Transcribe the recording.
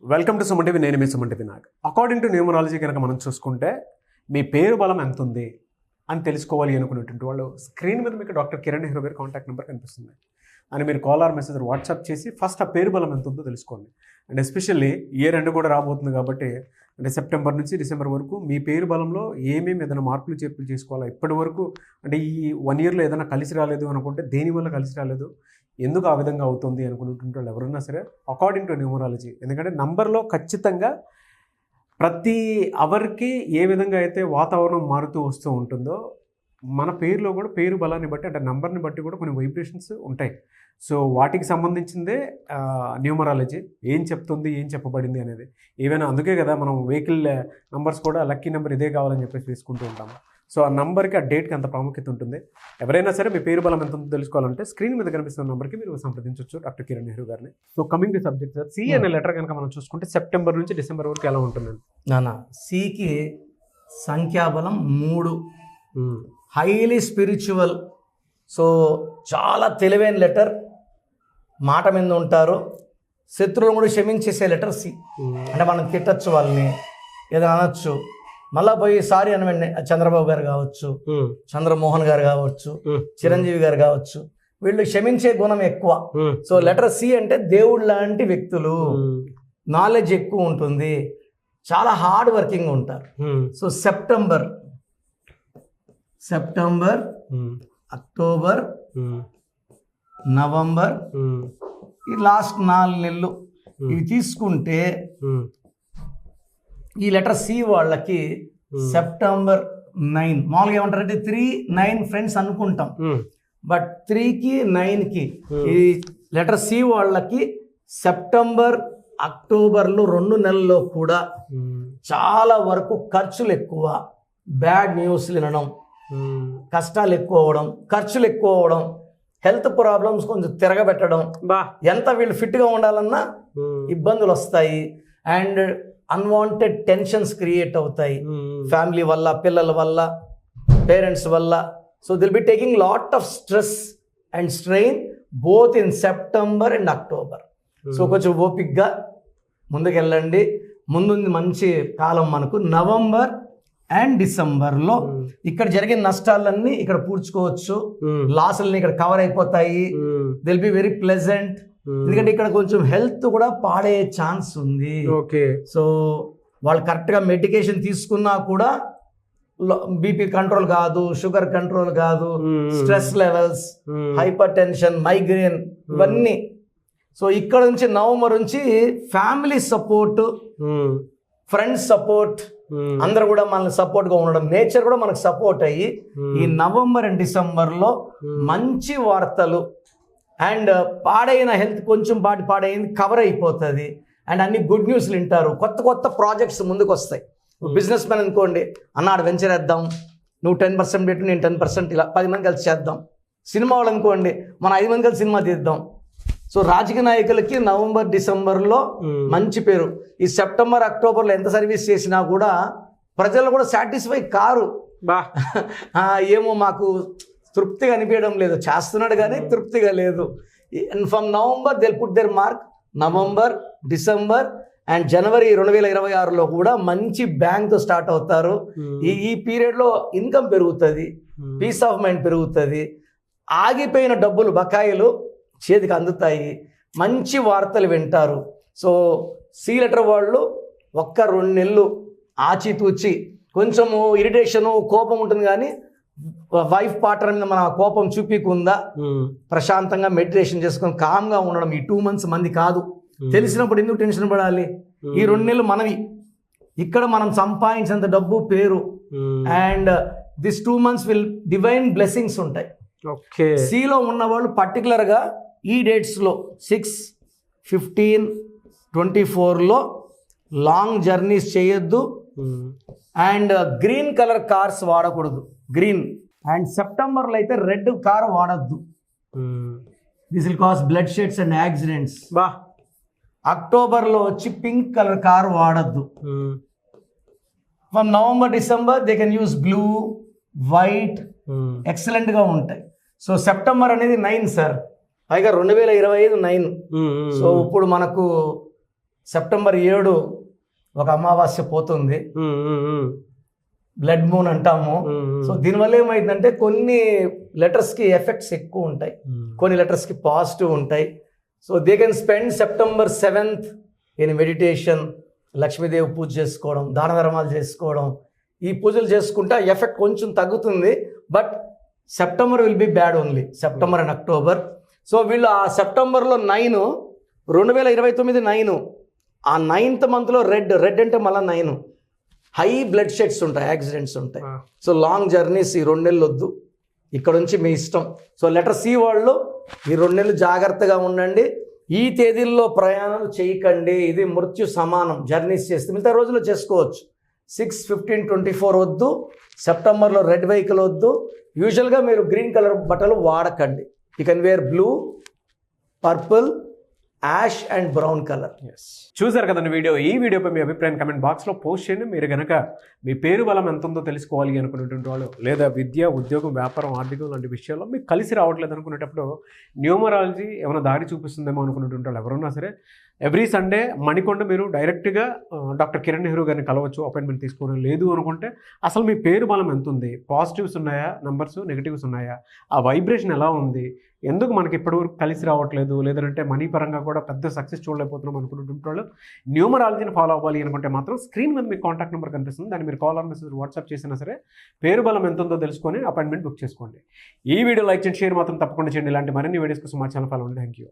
Welcome to Suman TV. నేను మీ Suman TV Nag. According to numerology కనుక మనం చూసుకుంటే మీ పేరు బలం ఎంత ఉంది అని తెలుసుకోవాలి అనుకునేటువంటి వాళ్ళు స్క్రీన్ మీద మీకు డాక్టర్ కిరణ్ నెహ్రూ గారి కాంటాక్ట్ నెంబర్ కనిపిస్తుంది అని మీరు కాల్ ఆర్ మెసేజ్ వాట్సాప్ చేసి ఫస్ట్ ఆ పేరు బలం ఎంత ఉందో తెలుసుకోండి. అండ్ ఎస్పెషల్లీ ఇయర్ ఎండ్ కూడా రాబోతుంది కాబట్టి అంటే సెప్టెంబర్ నుంచి డిసెంబర్ వరకు మీ పేరు బలంలో ఏమేమి ఏదైనా మార్పులు చేర్పులు చేసుకోవాలా, ఇప్పటి వరకు అంటే ఈ 1 yearలో ఏదైనా కలిసి రాలేదు అనుకుంటే దేనివల్ల కలిసి రాలేదు, ఎందుకు ఆ విధంగా అవుతుంది అనుకున్నటువంటి వాళ్ళు ఎవరైనా సరే అకార్డింగ్ టు న్యూమరాలజీ, ఎందుకంటే నంబర్లో ఖచ్చితంగా ప్రతి అవర్కి ఏ విధంగా అయితే వాతావరణం మారుతూ వస్తూ ఉంటుందో మన పేరులో కూడా పేరు బలాన్ని బట్టి అంటే నంబర్ని బట్టి కూడా కొన్ని వైబ్రేషన్స్ ఉంటాయి. సో వాటికి సంబంధించిందే న్యూమరాలజీ ఏం చెప్తుంది, ఏం చెప్పబడింది అనేది. ఏవైనా అందుకే కదా మనం వెహికల్ నంబర్స్ కూడా లక్కీ నెంబర్ ఇదే కావాలని చెప్పేసి తీసుకుంటూ ఉంటాము. సో ఆ నంబర్కి ఆ డేట్కి అంత ప్రాముఖ్యత ఉంటుంది. ఎవరైనా సరే మీ పేరు బలం ఎంత ఉందో తెలుసుకోవాలంటే స్క్రీన్ మీద కనిపిస్తున్న నెంబర్కి మీరు సంప్రదించవచ్చు డాక్టర్ కిరణ్ నెహ్రూ గారిని. So coming to subject sir, C అనే లెటర్ కనుక మనం చూసుకుంటే సెప్టెంబర్ నుంచి డిసెంబర్ వరకు ఎలా ఉంటుందండి? నానా సికి సంఖ్యాబలం 3, హైలీ స్పిరిచువల్. సో చాలా తెలివైన లెటర్, మాట మీద ఉంటారు, శత్రువులను కూడా క్షమించేసే లెటర్ సి. అంటే మనం తిట్టచ్చు వాళ్ళని, ఏదైనా అనొచ్చు, మళ్ళా పోయి సారీ అనవండి. చంద్రబాబు గారు కావచ్చు, చంద్రమోహన్ గారు కావచ్చు, చిరంజీవి గారు కావచ్చు, వీళ్ళు క్షమించే గుణం ఎక్కువ. సో లెటర్ సి అంటే దేవుడు లాంటి వ్యక్తులు, నాలెడ్జ్ ఎక్కువ ఉంటుంది, చాలా హార్డ్ వర్కింగ్ ఉంటారు. సో సెప్టెంబర్, అక్టోబర్, నవంబర్, ఈ లాస్ట్ 4 నెలలు ఇవి తీసుకుంటే ఈ లెటర్ సి వాళ్ళకి సెప్టెంబర్ 9, మామూలుగా ఏమంటారంటే 3, 9 ఫ్రెండ్స్ అనుకుంటాం, బట్ 3కి 9కి ఈ లెటర్ సి వాళ్ళకి సెప్టెంబర్, అక్టోబర్లో 2 నెలల్లో కూడా చాలా వరకు ఖర్చులు ఎక్కువ, బ్యాడ్ న్యూస్ వినడం, కష్టాలు ఎక్కువ అవ్వడం, ఖర్చులు ఎక్కువ అవ్వడం, హెల్త్ ప్రాబ్లమ్స్ కొంచెం తిరగబెట్టడం, ఎంత వీళ్ళు ఫిట్గా ఉండాలన్నా ఇబ్బందులు వస్తాయి, అండ్ అన్వాంటెడ్ టెన్షన్స్ క్రియేట్ అవుతాయి ఫ్యామిలీ వల్ల, పిల్లల వల్ల, పేరెంట్స్ వల్ల. So they'll be taking lot of stress and strain both in September and October. So కొంచెం ఓపిక్గా ముందుకెళ్ళండి. ముందుంది మంచి కాలం మనకు. నవంబర్ అండ్ డిసెంబర్లో ఇక్కడ జరిగిన నష్టాలన్నీ ఇక్కడ పూడ్చుకోవచ్చు, లాసులన్నీ ఇక్కడ కవర్ అయిపోతాయి. దిల్ బి వెరీ ప్లెజెంట్, ఎందుకంటే ఇక్కడ కొంచెం హెల్త్ కూడా పాడే ఛాన్స్ ఉంది. ఓకే. సో వాళ్ళు కరెక్ట్గా మెడికేషన్ తీసుకున్నా కూడా బీపీ కంట్రోల్ కాదు, షుగర్ కంట్రోల్ కాదు, stress levels, hyper tension, migraine, ఇవన్నీ. సో ఇక్కడ నుంచి నవంబర్ నుంచి ఫ్యామిలీ సపోర్ట్, ఫ్రెండ్స్ సపోర్ట్, అందరు కూడా మనల్ని సపోర్ట్గా ఉండడం, నేచర్ కూడా మనకు సపోర్ట్ అయ్యి ఈ నవంబర్ అండ్ డిసెంబర్లో మంచి వార్తలు అండ్ పాడైన హెల్త్ కొంచెం పాడైంది కవర్ అయిపోతుంది, అండ్ అన్ని గుడ్ న్యూస్లు వింటారు. కొత్త కొత్త ప్రాజెక్ట్స్ ముందుకు వస్తాయి. బిజినెస్ మ్యాన్ అనుకోండి, అన్నాడు వెంచర్ వేద్దాం, నువ్వు 10% పెట్టు, నేను 10%, ఇలా 10 మంది కలిసి చేద్దాం. సినిమా వాళ్ళు అనుకోండి, మన 5 మంది కలిసి సినిమా తీద్దాం. సో రాజకీయ నాయకులకి నవంబర్, డిసెంబర్లో మంచి పేరు. ఈ సెప్టెంబర్, అక్టోబర్లో ఎంత సర్వీస్ చేసినా కూడా ప్రజలు కూడా సాటిస్ఫై కారు. ఏమో మాకు తృప్తిగా అనిపించడం లేదు, చేస్తున్నాడు కానీ తృప్తిగా లేదు. From November they put their mark. November, December and January 2026లో కూడా మంచి బ్యాంక్తో స్టార్ట్ అవుతారు. ఈ పీరియడ్లో ఇన్కమ్ పెరుగుతుంది, పీస్ ఆఫ్ మైండ్ పెరుగుతుంది, ఆగిపోయిన డబ్బులు, బకాయిలు చేతికి అందుతాయి, మంచి వార్తలు వింటారు. సో సి లెటర్ వాళ్ళు 1-2 నెలలు ఆచితూచి, కొంచెము ఇరిటేషను, కోపం ఉంటుంది, కానీ వైఫ్ పార్ట్నర్ మీద మన కోపం చూపికుందా, ప్రశాంతంగా మెడిటేషన్ చేసుకొని కామ్గా ఉండడం. ఈ 2 months మంది కాదు, తెలిసినప్పుడు ఎందుకు టెన్షన్ పడాలి? ఈ 2 నెలలు మనవి. ఇక్కడ మనం సంపాదించినంత డబ్బు, పేరు, and this 2 months will divine blessings ఉంటాయి. ఓకే. సిలో ఉన్నవాళ్ళు పర్టికులర్గా ఈ డేట్స్లో 6, 15, 24లో లాంగ్ జర్నీస్ చేయొద్దు, అండ్ గ్రీన్ కలర్ కార్స్ వాడకూడదు, గ్రీన్. అండ్ సెప్టెంబర్లో అయితే రెడ్ కార్ వాడద్దు, this will cause blood sheds and accidents. అక్టోబర్లో వచ్చి పింక్ కలర్ కార్ వాడద్దు. From November, December they can use blue, white, ఎక్సలెంట్గా ఉంటాయి. సో సెప్టెంబర్ అనేది 9 సార్, పైగా 2025 9. సో ఇప్పుడు మనకు సెప్టెంబర్ 7 ఒక అమావాస్య పోతుంది, బ్లడ్ మూన్ అంటాము. సో దీనివల్ల ఏమైందంటే కొన్ని లెటర్స్కి ఎఫెక్ట్స్ ఎక్కువ ఉంటాయి, కొన్ని లెటర్స్కి పాజిటివ్ ఉంటాయి. So they can spend September 7th in meditation, Lakshmidevi పూజ చేసుకోవడం, దాన ధర్మాలు చేసుకోవడం. ఈ పూజలు చేసుకుంటే ఆ ఎఫెక్ట్ కొంచెం తగ్గుతుంది. But September will be bad only, September and October. So వీళ్ళు ఆ సెప్టెంబర్లో 9, 2029 9, ఆ 9th మంత్లో రెడ్ అంటే మళ్ళీ 9, హై బ్లడ్ షెడ్స్ ఉంటాయి, యాక్సిడెంట్స్ ఉంటాయి. సో లాంగ్ జర్నీస్ ఈ 2 నెలలు వద్దు, ఇక్కడ నుంచి మీ ఇష్టం. సో లెటర్ సి వాళ్ళు ఈ 2 నెలలు జాగ్రత్తగా ఉండండి, ఈ తేదీల్లో ప్రయాణాలు చేయకండి, ఇది మృత్యు సమానం. జర్నీస్ చేస్తే మిగతా రోజుల్లో చేసుకోవచ్చు. 6, 15, 24 వద్దు, సెప్టెంబర్లో రెడ్ వెహికల్ వద్దు. యూజువల్గా మీరు గ్రీన్ కలర్ బట్టలు వాడకండి. You can wear blue, purple, ash and brown colour. చూసారు కదండి వీడియో. ఈ వీడియోపై మీ అభిప్రాయం కమెంట్ బాక్స్లో పోస్ట్ చేయండి. మీరు కనుక మీ పేరు బలం ఎంత ఉందో తెలుసుకోవాలి అనుకునేటువంటి వాళ్ళు, లేదా విద్య, ఉద్యోగం, వ్యాపారం, ఆర్థికం లాంటి విషయాల్లో మీకు కలిసి రావట్లేదు అనుకునేటప్పుడు న్యూమరాలజీ ఏమైనా దారి చూపిస్తుందేమో అనుకునేటువంటి వాళ్ళు ఎవరున్నా సరే, ఎవ్రీ సండే మణికొండ మీరు డైరెక్ట్గా డాక్టర్ కిరణ్ నెహ్రూ గారిని కలవచ్చు, అపాయింట్మెంట్ తీసుకోవడం. లేదు అనుకుంటే అసలు మీ పేరు బలం ఎంత ఉంది, పాజిటివ్స్ ఉన్నాయా నంబర్స్, నెగిటివ్స్ ఉన్నాయా, ఆ వైబ్రేషన్ ఎలా ఉంది, ఎందుకు మనకి ఇప్పటివరకు కలిసి రావట్లేదు, లేదంటే మనీ పరంగా కూడా పెద్ద సక్సెస్ చూడలేకపోతున్నాం అనుకున్నటువంటి వాళ్ళు న్యూమరాలజీని ఫాలో అవ్వాలి అనుకుంటే మాత్రం స్క్రీన్ మీద మీకు కాంటాక్ట్ నెంబర్ కనిపిస్తుంది, దాన్ని మీరు కాల్ ఆర్ మెసేజ్ వాట్సాప్ చేసినా సరే పేరు బలం ఎంత ఉందో తెలుసుకొని అపాయింట్మెంట్ బుక్ చేసుకోండి. ఈ వీడియో లైక్ చేయండి, షేర్ మాత్రం తప్పకుండా చేయండి. ఇలాంటి మరిన్ని వీడియోస్ కోసం మా ఛానల్ ఫాలో అవ్వండి. Thank you.